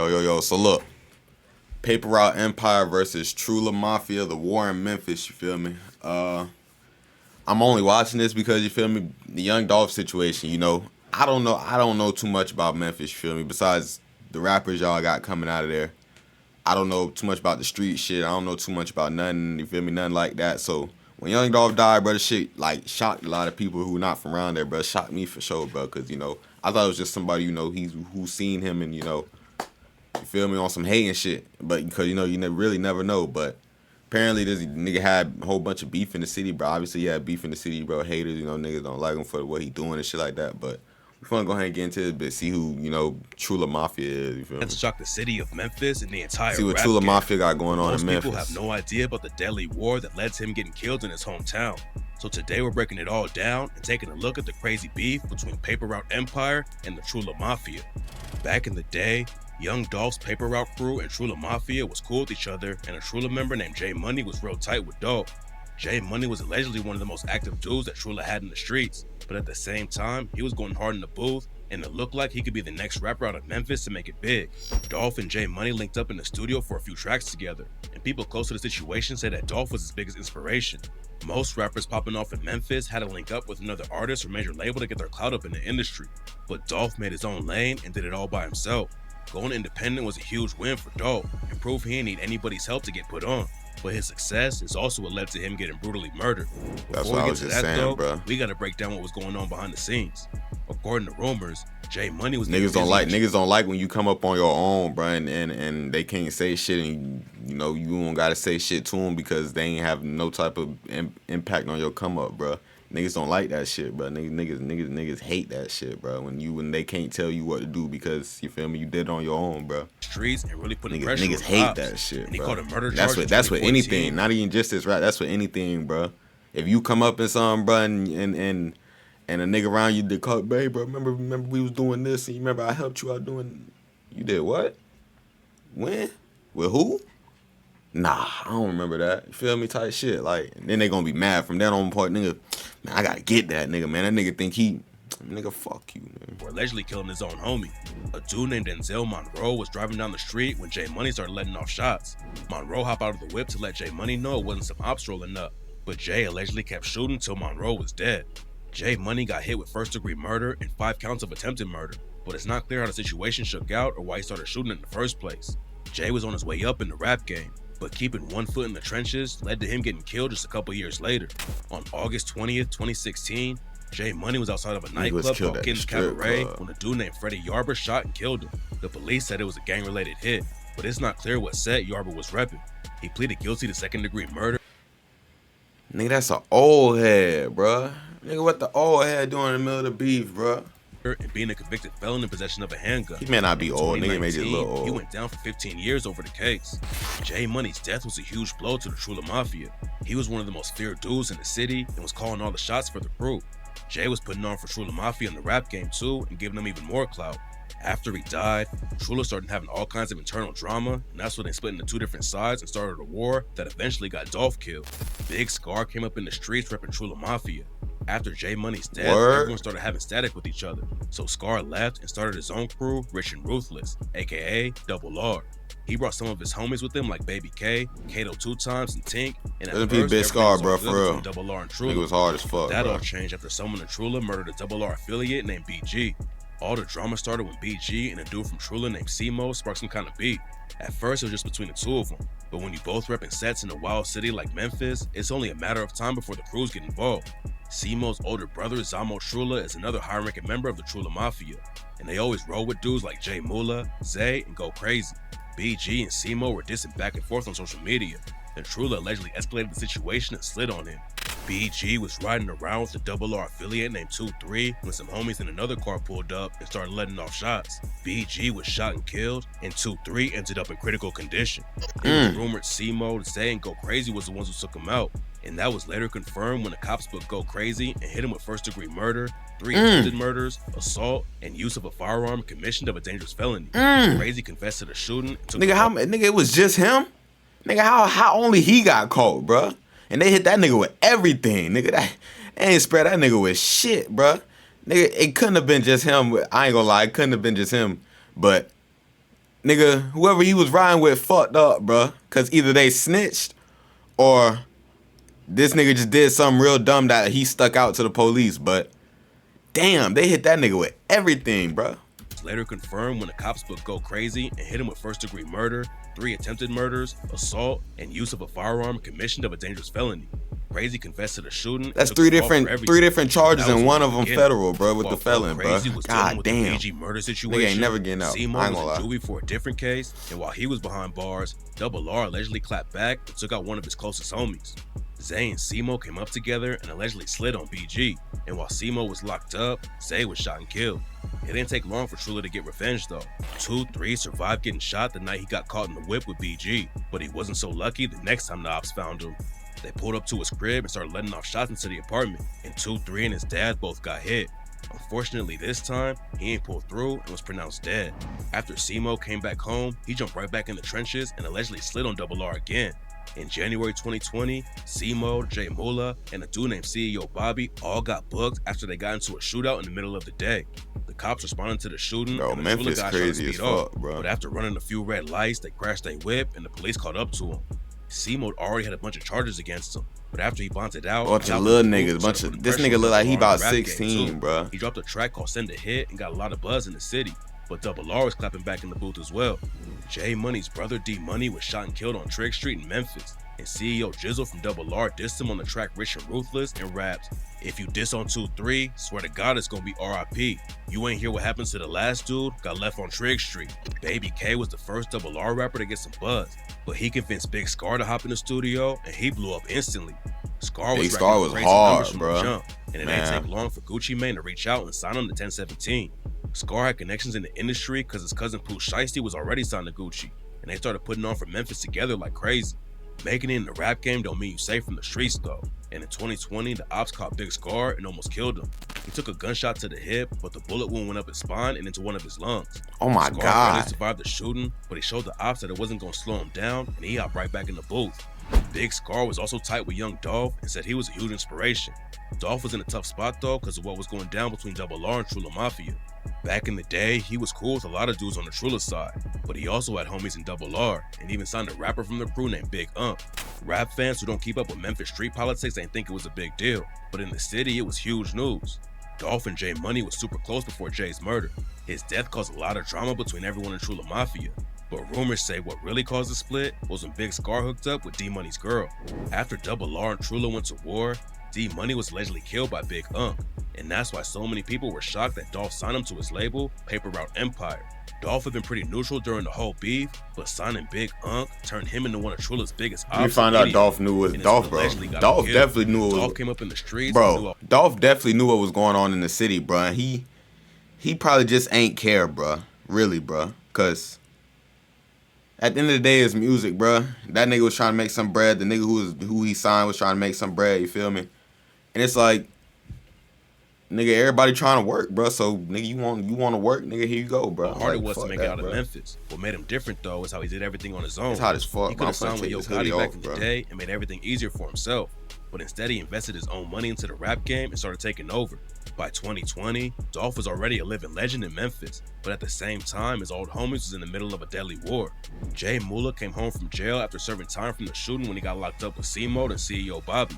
Yo. So look, Paper Route Empire versus Trula Mafia, the war in Memphis. You feel me? I'm only watching this because you feel me. The Young Dolph situation. You know, I don't know too much about Memphis. You feel me? Besides the rappers y'all got coming out of there, I don't know too much about the street shit. I don't know too much about nothing. You feel me? Nothing like that. So when Young Dolph died, bro, the shit like shocked a lot of people who not from around there, bro. Shocked me for sure, bro. Cause you know I thought it was just somebody who seen him and you feel me on some hating shit. But because you really never know. But apparently this nigga had a whole bunch of beef in the city, bro. Obviously he had beef in the city, bro. Haters, niggas don't like him for what he doing and shit like that. But we're gonna go ahead and get into this bit, see who, Trula Mafia is, you feel me? Let's shock the city of Memphis and the entire See what rap Trula game. Mafia got going on Most in Memphis. people have no idea about the deadly war that led to him getting killed in his hometown. So today we're breaking it all down and taking a look at the crazy beef between Paper Route Empire and the Trula Mafia. Back in the day, Young Dolph's Paper Route crew and Trula Mafia was cool with each other, and a Trula member named J Money was real tight with Dolph. J Money was allegedly one of the most active dudes that Trula had in the streets, but at the same time, he was going hard in the booth, and it looked like he could be the next rapper out of Memphis to make it big. Dolph and J Money linked up in the studio for a few tracks together, and people close to the situation say that Dolph was his biggest inspiration. Most rappers popping off in Memphis had to link up with another artist or major label to get their clout up in the industry, but Dolph made his own lane and did it all by himself. Going independent was a huge win for Dolph, and proved he didn't need anybody's help to get put on. But his success is also what led to him getting brutally murdered. That's Before what I we was get to just that saying, though, bro. we gotta break down what was going on behind the scenes. According to rumors, J Money was Niggas don't like when you come up on your own, bro, and they can't say shit, and you don't gotta say shit to them because they ain't have no type of impact on your come up, bro. Niggas don't like that shit, bro. Niggas hate that shit, bro. When they can't tell you what to do because you feel me, you did it on your own, bro. streets and really putting pressure on Niggas the hate cops. that shit, And he bro. called a murder That's charge. what anything, not even just this rap. That's what anything, bro. If you come up in something, bro, and a nigga around you did call, babe, bro. Remember we was doing this, and you remember I helped you out doing. You did what? When? With who? Nah, I don't remember that. You feel me? Type shit. Like, and then they gonna be mad from that on point, nigga. Man, I gotta get that nigga, man. That nigga think nigga, fuck you, man. For allegedly killing his own homie. A dude named Denzel Monroe was driving down the street when J Money started letting off shots. Monroe hopped out of the whip to let J Money know it wasn't some ops rolling up, but Jay allegedly kept shooting till Monroe was dead. J Money got hit with first-degree murder and 5 counts of attempted murder, but it's not clear how the situation shook out or why he started shooting in the first place. Jay was on his way up in the rap game, but keeping one foot in the trenches led to him getting killed just a couple years later. On August 20th, 2016, J Money was outside of a nightclub called Kitten's Cabaret when a dude named Freddie Yarber shot and killed him. The police said it was a gang-related hit, but it's not clear what set Yarber was repping. He pleaded guilty to second-degree murder. Nigga, that's an old head, bruh. Nigga, what the old head doing in the middle of the beef, bruh? And being a convicted felon in possession of a handgun. He may not be In old, nigga may just 2019, look old. He went down for 15 years over the case. J Money's death was a huge blow to the Trula Mafia. He was one of the most feared dudes in the city and was calling all the shots for the crew. Jay was putting on for Trula Mafia in the rap game too and giving them even more clout. After he died, Trula started having all kinds of internal drama, and that's when they split into 2 different sides and started a war that eventually got Dolph killed. Big Scar came up in the streets repping Trula Mafia. After J Money's death, everyone started having static with each other, so Scar left and started his own crew, Rich and Ruthless, aka Double R. He brought some of his homies with him like Baby K, Kato 2 Times, and Tink, and at That'd first, be Big Scar, everything bro, was all for good real. between Double R and Trula. Nigga was hard as fuck, That bro. all changed after someone in Trula murdered a Double R affiliate named BG. All the drama started when BG and a dude from Trula named Simo sparked some kind of beef. At first, it was just between the two of them, but when you both repping sets in a wild city like Memphis, it's only a matter of time before the crews get involved. Simo's older brother, Zamo Trula, is another high-ranking member of the Trula Mafia, and they always roll with dudes like Jay Mula, Zay, and Go Crazy. BG and Simo were dissing back and forth on social media, and Trula allegedly escalated the situation and slid on him. BG was riding around with a Double R affiliate named 2-3 when some homies in another car pulled up and started letting off shots. BG was shot and killed, and 2-3 ended up in critical condition. It was rumored Simo, Zay, and Go Crazy was the ones who took him out, and that was later confirmed when the cops booked Go Crazy and hit him with first-degree murder, 3 attempted murders, assault, and use of a firearm commissioned of a dangerous felony. Crazy confessed to the shooting. Nigga, it was just him? Nigga, how only he got caught, bruh? And they hit that nigga with everything, nigga. They ain't spread that nigga with shit, bruh. Nigga, it couldn't have been just him. I ain't gonna lie, it couldn't have been just him. But nigga, whoever he was riding with fucked up, bruh. Cause either they snitched or this nigga just did something real dumb that he stuck out to the police. But damn, they hit that nigga with everything, bruh. Later confirmed when the cops would go crazy and hit him with first-degree murder, 3 attempted murders, assault, and use of a firearm commissioned of a dangerous felony. Crazy confessed to the shooting. That's three different charges, and one of them federal, bro, with the felon, bro. God damn. BG murder situation. Nigga ain't never getting out. Simo was in juvie for a different case, and while he was behind bars, Double R allegedly clapped back and took out one of his closest homies. Zay and Simo came up together and allegedly slid on BG, and while Simo was locked up, Zay was shot and killed. It didn't take long for Trula to get revenge though. 2-3 survived getting shot the night he got caught in the whip with BG, but he wasn't so lucky the next time the ops found him. They pulled up to his crib and started letting off shots into the apartment, and 2-3 and his dad both got hit. Unfortunately this time, he ain't pulled through and was pronounced dead. After Simo came back home, he jumped right back in the trenches and allegedly slid on Double R again. In January 2020, Simo, Jay Mula, and a dude named CEO Bobby all got booked after they got into a shootout in the middle of the day. The cops responded to the shooting, bro, and the Memphis guys crazy tried to as speed fuck, up, bro. But after running a few red lights, they crashed their whip, and the police caught up to him. Simo already had a bunch of charges against him, but after he bonded out, bunch of little niggas, this nigga look like he about 16, bro. He dropped a track called Send a Hit and got a lot of buzz in the city, but Double R was clapping back in the booth as well. J Money's brother D Money was shot and killed on Trigg Street in Memphis, and CEO Jizzle from Double R dissed him on the track Rich and Ruthless and rapped, "If you diss on 2-3, swear to God it's gonna be RIP. You ain't hear what happens to the last dude, got left on Trigg Street." Baby K was the first Double R rapper to get some buzz, but he convinced Big Scar to hop in the studio and he blew up instantly. Scar was hard, bro. Jump, and it ain't take long for Gucci Mane to reach out and sign him to 1017. Scar had connections in the industry because his cousin Pooh Shiesty was already signed to Gucci, and they started putting on for Memphis together like crazy. Making it in the rap game don't mean you safe from the streets though, and in 2020 the ops caught Big Scar and almost killed him. He took a gunshot to the hip, but the bullet wound went up his spine and into one of his lungs. Oh my Scar God. barely survived the shooting, but he showed the ops that it wasn't gonna slow him down, and he hopped right back in the booth. Big Scar was also tight with young Dolph and said he was a huge inspiration. Dolph was in a tough spot though because of what was going down between Double R and Trula Mafia. Back in the day, he was cool with a lot of dudes on the Trula side, but he also had homies in Double R and even signed a rapper from the crew named Big Rap fans who don't keep up with Memphis street politics ain't think it was a big deal, but in the city it was huge news. Dolph and J Money was super close before Jay's murder. His death caused a lot of drama between everyone in Trula Mafia, but rumors say what really caused the split was when Big Scar hooked up with D Money's girl. After Double R and Trula went to war, D Money was allegedly killed by Big and that's why so many people were shocked that Dolph signed him to his label, Paper Route Empire. Dolph had been pretty neutral during the whole beef, but signing Big turned him into one of Trula's biggest ops. You find out Dolph knew it was Dolph, bro. Dolph definitely knew it was. Dolph came up in the streets, bro. Dolph definitely knew what was going on in the city, bro. And he probably just ain't care, bro. Really, bro. Cause at the end of the day, it's music, bro. That nigga was trying to make some bread. The nigga who he signed was trying to make some bread. You feel me? And it's like, nigga, everybody trying to work, bro. So, nigga, you want to work, nigga? Here you go, bro. How hard it was to make it out of Memphis. What made him different though is how he did everything on his own. It's hot as fuck. He could have signed with Yo Gotti back in the day and made everything easier for himself, but instead he invested his own money into the rap game and started taking over. By 2020, Dolph was already a living legend in Memphis, but at the same time, his old homies was in the middle of a deadly war. Jay Mula came home from jail after serving time from the shooting when he got locked up with Simo and CEO Bobby.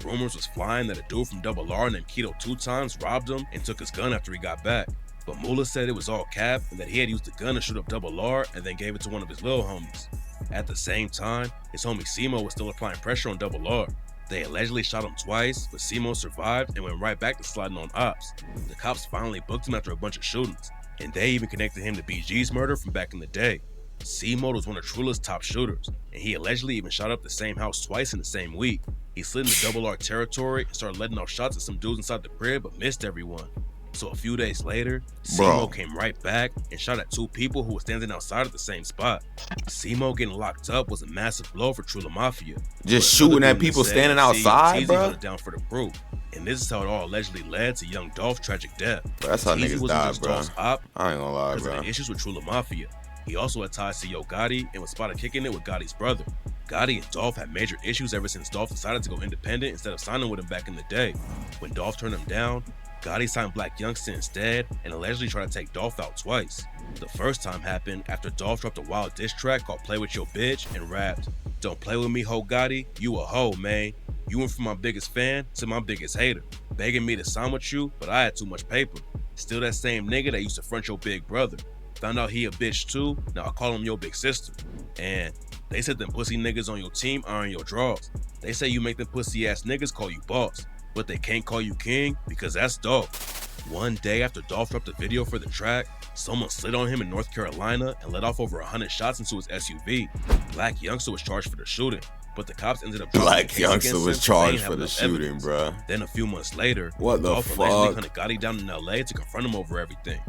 Rumors was flying that a dude from Double R named Keto 2 times robbed him and took his gun after he got back. But Mula said it was all cap and that he had used the gun to shoot up Double R and then gave it to one of his little homies. At the same time, his homie Simo was still applying pressure on Double R. They allegedly shot him twice, but Simo survived and went right back to sliding on ops. The cops finally booked him after a bunch of shootings, and they even connected him to BG's murder from back in the day. Simo was one of Trula's top shooters, and he allegedly even shot up the same house twice in the same week. He slid into Double R territory and started letting off shots at some dudes inside the crib, but missed everyone. So a few days later, Simo came right back and shot at 2 people who were standing outside at the same spot. Simo getting locked up was a massive blow for Trula Mafia. Just shooting at people standing outside, bro? Down for the crew. And this is how it all allegedly led to young Dolph's tragic death. Bro, that's how niggas died, bro. I ain't gonna lie, bro. Because of the issues with Trula Mafia. He also had ties to Yo Gotti and was spotted kicking it with Gotti's brother. Gotti and Dolph had major issues ever since Dolph decided to go independent instead of signing with him back in the day. When Dolph turned him down, Gotti signed Black Youngster instead and allegedly tried to take Dolph out twice. The first time happened after Dolph dropped a wild diss track called Play With Your Bitch and rapped, "Don't play with me, ho Gotti, you a hoe, man. You went from my biggest fan to my biggest hater, begging me to sign with you, but I had too much paper. Still that same nigga that used to front your big brother. Found out he a bitch too, now I call him your big sister. And they said them pussy niggas on your team are in your drawers. They say you make them pussy ass niggas call you boss, but they can't call you king because that's Dolph." One day after Dolph dropped a video for the track, someone slid on him in North Carolina and let off over 100 shots into his SUV. Black Youngster was charged for the shooting, but the cops ended up Black Youngster was charged for the shooting, bruh. Then a few months later, what the Dolph fuck? allegedly hunted Gotti down in LA to confront him over everything.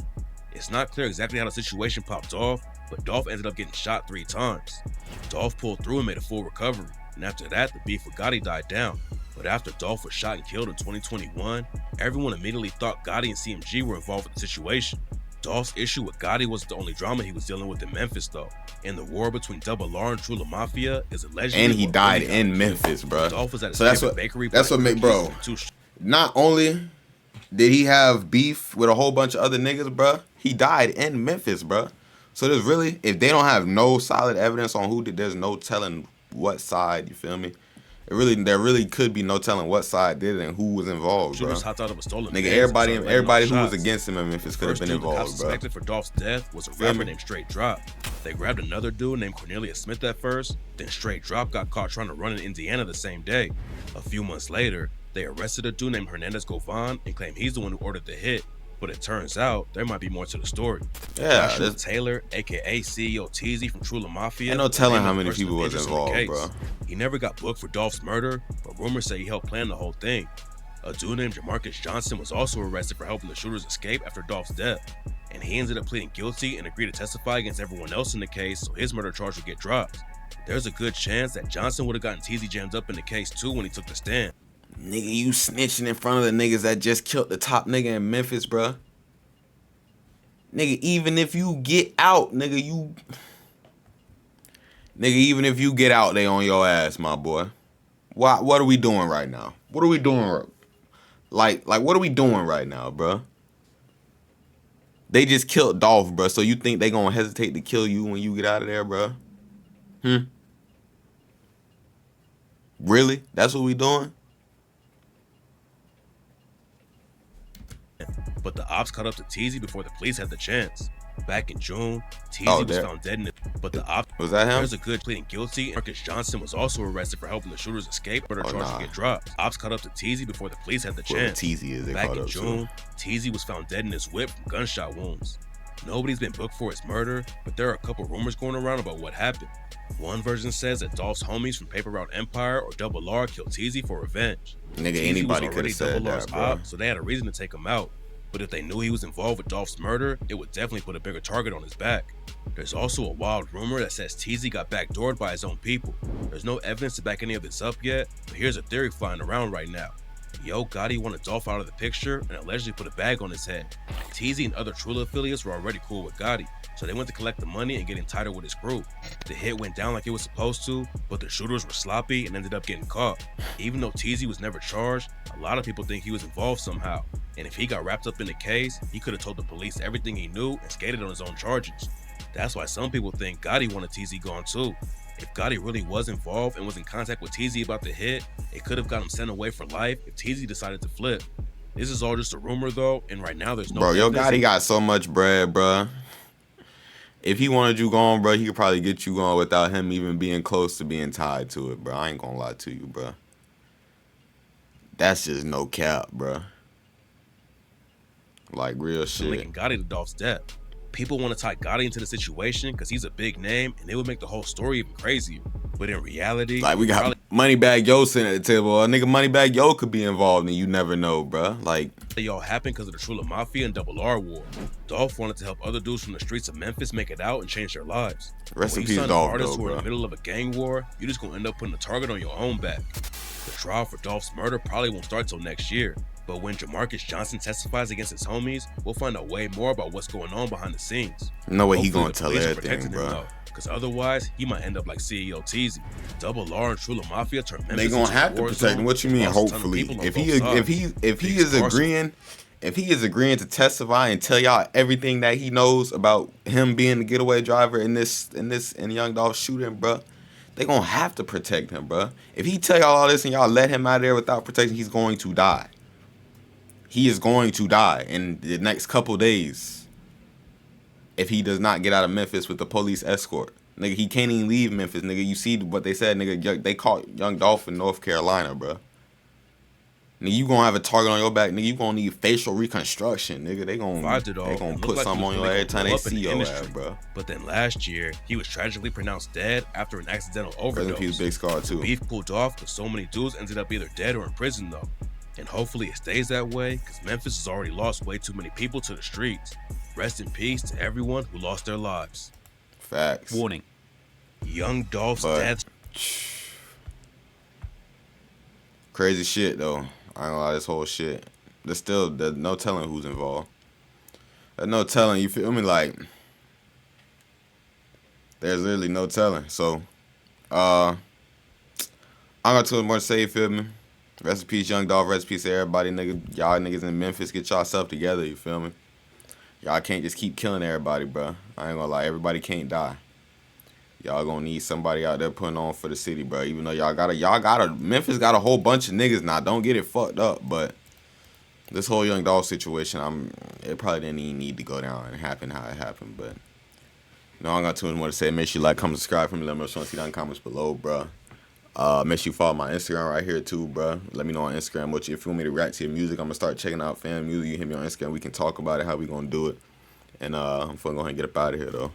It's not clear exactly how the situation popped off, but Dolph ended up getting shot 3 times. Dolph pulled through and made a full recovery, and after that, the beef with Gotti died down. But after Dolph was shot and killed in 2021, everyone immediately thought Gotti and CMG were involved with the situation. Dolph's issue with Gotti wasn't the only drama he was dealing with in Memphis, though. And the war between Double R and Trula Mafia is allegedly. And he died in Memphis, bro. Dolph was at his favorite bakery. That's what made, bro. Not only did he have beef with a whole bunch of other niggas, bro, he died in Memphis, bro. So there's really, if they don't have no solid evidence on who did, there's no telling what side. You feel me? There really could be no telling what side did it and who was involved, bro. Nigga, everybody who was against him in Memphis could have been involved, bro. Suspected for Dolph's death was a rapper named Straight Drop. They grabbed another dude named Cornelius Smith at first, then Straight Drop got caught trying to run in Indiana the same day. A few months later, they arrested a dude named Hernandez Govan and claimed he's the one who ordered the hit. But it turns out there might be more to the story. Yeah, Joshua Taylor, aka CEO Teezy from Trula Mafia, ain't no telling how many people was involved, bro. He never got booked for Dolph's murder, but rumors say he helped plan the whole thing. A dude named Jamarcus Johnson was also arrested for helping the shooters escape after Dolph's death, and he ended up pleading guilty and agreed to testify against everyone else in the case, so his murder charge would get dropped. There's a good chance that Johnson would have gotten Teezy jammed up in the case too when he took the stand. Nigga, you snitching in front of the niggas that just killed the top nigga in Memphis, bruh. Nigga, even if you get out, nigga, even if you get out, they on your ass, my boy. What are we doing right now? What are we doing? Like, what are we doing right now, bruh? They just killed Dolph, bruh. So you think they gonna hesitate to kill you when you get out of there, bruh? Really? That's what we doing? But the ops caught up to Teezy before the police had the chance. Back in June, Teezy was found dead in it, but the ops... Was that him? There's a good pleading guilty. Marcus Johnson was also arrested for helping the shooters escape, but charge to get dropped. Ops caught up to Teezy before the police had the chance. Back in June, Teezy was found dead in his whip from gunshot wounds. Nobody's been booked for his murder, but there are a couple rumors going around about what happened. One version says that Dolph's homies from Paper Route Empire or Double R killed Teezy for revenge. Nigga, anybody could have said that, bro. So they had a reason to take him out. But if they knew he was involved with Dolph's murder, it would definitely put a bigger target on his back. There's also a wild rumor that says Teezy got backdoored by his own people. There's no evidence to back any of this up yet, but here's a theory flying around right now. Yo Gotti wanted Dolph out of the picture and allegedly put a bag on his head. Teezy and other Trula affiliates were already cool with Gotti, so they went to collect the money and getting tighter with his crew. The hit went down like it was supposed to, but the shooters were sloppy and ended up getting caught. Even though Teezy was never charged, a lot of people think he was involved somehow. And if he got wrapped up in the case, he could have told the police everything he knew and skated on his own charges. That's why some people think Gotti wanted Teezy gone too. If Gotti really was involved and was in contact with Teezy about the hit, it could have got him sent away for life if Teezy decided to flip. This is all just a rumor though, and right now there's no... Bro, Yo Gotti got so much bread, bro. If he wanted you gone, bro, he could probably get you gone without him even being close to being tied to it, bro. I ain't gonna lie to you, bro. That's just no cap, bro. Like, real shit. Linking Gotti to Dolph's death. People want to tie Gotti into the situation because he's a big name and it would make the whole story even crazier. But in reality... Like, we got Moneybag Yo sitting at the table. A nigga Moneybag Yo could be involved and you never know, bro. Like... It all happened because of the Trula Mafia and Double R war. Dolph wanted to help other dudes from the streets of Memphis make it out and change their lives. Rest in peace, Dolph, artists though, who are in bro. the middle of a gang war, you're just gonna end up putting a target on your own back. The trial for Dolph's murder probably won't start till next year. But when Jamarcus Johnson testifies against his homies, we'll find out way more about what's going on behind the scenes. No way he gonna tell everything, bro. Because otherwise, he might end up like CEO Teezy. Double R and Trula Mafia turn Memphis They gonna have to protect him. What you mean? Hopefully, if he is agreeing if he is agreeing to testify and tell y'all everything that he knows about him being the getaway driver in Young Dolph shooting, bro, they gonna have to protect him, bro. If he tell y'all all this and y'all let him out of there without protection, he's going to die. He is going to die in the next couple days if he does not get out of Memphis with the police escort. Nigga, he can't even leave Memphis, nigga. You see what they said, nigga. They caught Young Dolph in North Carolina, bro. Nigga, you gonna have a target on your back, nigga. You gonna need facial reconstruction, nigga. They gonna put something on you every time they see your ass, bro. But then last year, he was tragically pronounced dead after an accidental overdose. He's Big Scar too. Beef cooled off because so many dudes ended up either dead or in prison though. And hopefully it stays that way because Memphis has already lost way too many people to the streets. Rest in peace to everyone who lost their lives. Facts. Warning. Young Dolph's death. Crazy shit though. I ain't gonna lie, this whole shit. There's no telling who's involved. There's no telling, you feel me? Like, there's literally no telling. So, I'm gonna tell you more to say, you feel me? Rest in peace, Young Dolph. Rest in peace to everybody, nigga. Y'all niggas in Memphis, get yourself together, you feel me? Y'all can't just keep killing everybody, bro. I ain't gonna lie, everybody can't die. Y'all gonna need somebody out there putting on for the city, bro. Even though Memphis got a whole bunch of niggas now. Don't get it fucked up, but this whole Young Dolph situation, it probably didn't even need to go down and happen how it happened, but no, I got too much more to say. Make sure you like, comment, subscribe for me. Let me know what you want to see down in the comments below, bro. Make sure you follow my Instagram right here too, bro. Let me know on Instagram if you want me to react to your music. I'm gonna start checking out fan music. You hit me on Instagram. We can talk about it, how we gonna do it. And I'm gonna go ahead and get up out of here though.